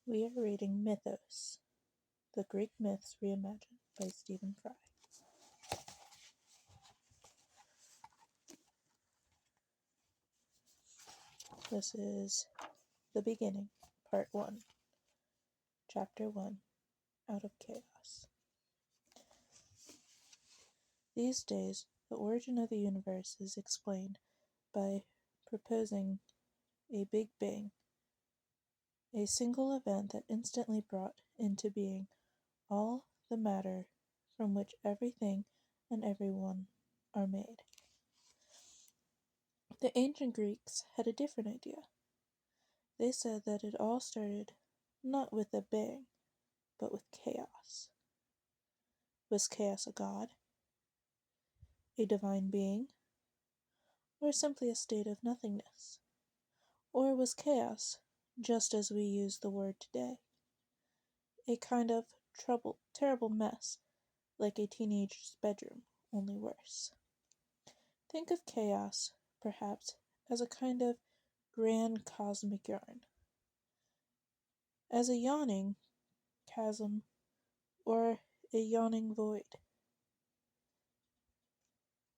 We are reading Mythos, the Greek Myths Reimagined by Stephen Fry. This is The Beginning, Part 1, Chapter 1, Out of Chaos. These days, the origin of the universe is explained by proposing a Big Bang, a single event that instantly brought into being all the matter from which everything and everyone are made. The ancient Greeks had a different idea. They said that it all started not with a bang, but with chaos. Was chaos a god, a divine being, or simply a state of nothingness? Or was chaos, just as we use the word today, a kind of terrible mess, like a teenager's bedroom, only worse? Think of chaos, perhaps, as a kind of grand cosmic yarn, as a yawning chasm or a yawning void.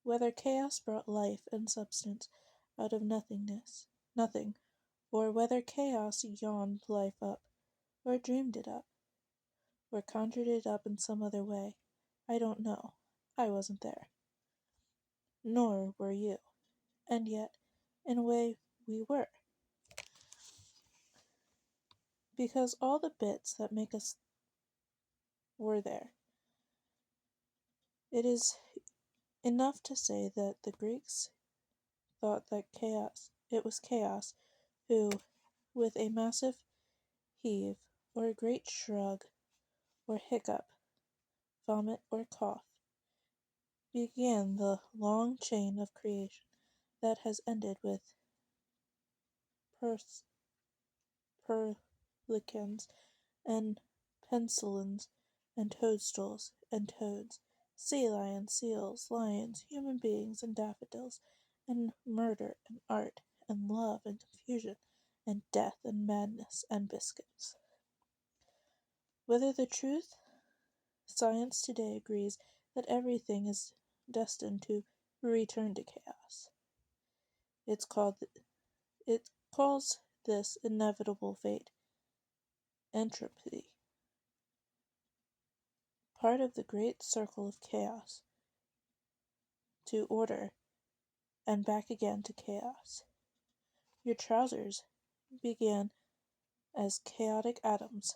Whether chaos brought life and substance out of nothing, or whether chaos yawned life up, or dreamed it up, or conjured it up in some other way, I don't know. I wasn't there. Nor were you. And yet, in a way, we were. Because all the bits that make us were there. It is enough to say that the Greeks thought that it was chaos who, with a massive heave, or a great shrug, or hiccup, vomit, or cough, began the long chain of creation that has ended with perlicans and penicillins and toadstools and toads, sea lions, seals, lions, human beings and daffodils, and murder and art and love and confusion and death and madness and biscuits. Whether the truth, science today agrees that everything is destined to return to chaos. It calls this inevitable fate entropy, part of the great circle of chaos to order and back again to chaos. Your trousers began as chaotic atoms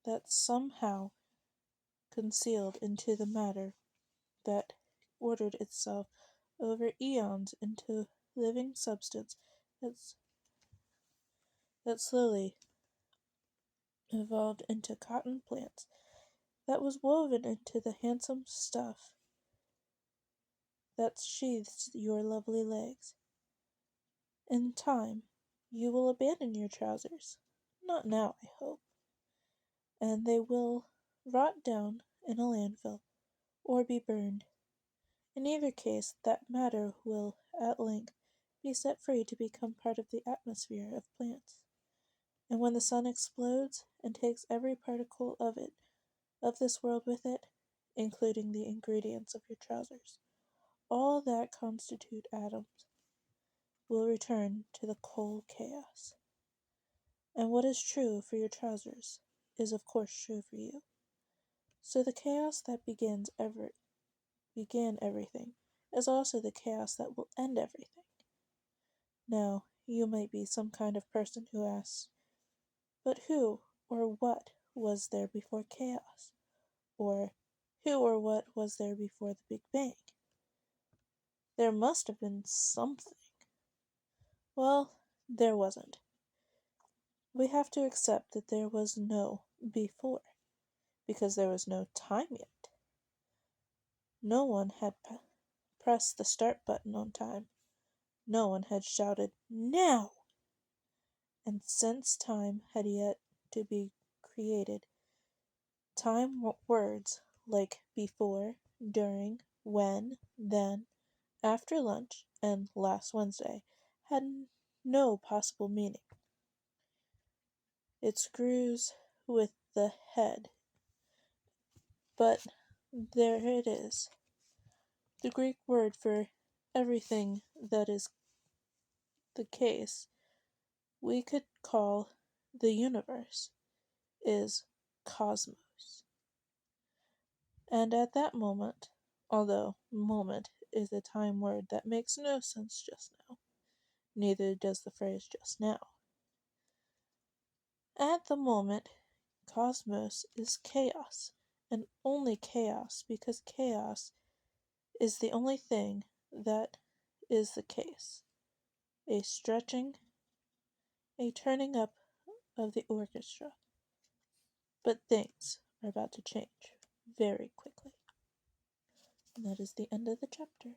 that somehow concealed into the matter that ordered itself over eons into living substance that slowly evolved into cotton plants that was woven into the handsome stuff that sheathes your lovely legs. In time, you will abandon your trousers. Not now, I hope. And they will rot down in a landfill or be burned. In either case, that matter will at length be set free to become part of the atmosphere of plants. And when the sun explodes and takes every particle of this world with it, including the ingredients of your trousers, all that constitute atoms will return to the cold chaos. And what is true for your trousers is of course true for you. So the chaos that began everything is also the chaos that will end everything. Now, you might be some kind of person who asks, but who or what was there before chaos? Or who or what was there before the Big Bang? There must have been something. Well, there wasn't. We have to accept that there was no before, because there was no time yet. No one had pressed the start button on time. No one had shouted, "Now!" And since time had yet to be created, time words like before, during, when, then, after lunch, and last Wednesday had no possible meaning. It screws with the head, but there it is. The Greek word for everything that is the case we could call the universe is cosmos. And at that moment, although moment is a time word that makes no sense just now, neither does the phrase just now. At the moment, cosmos is chaos, and only chaos, because chaos is the only thing that is the case. A stretching, a turning up of the orchestra. But things are about to change very quickly. And that is the end of the chapter.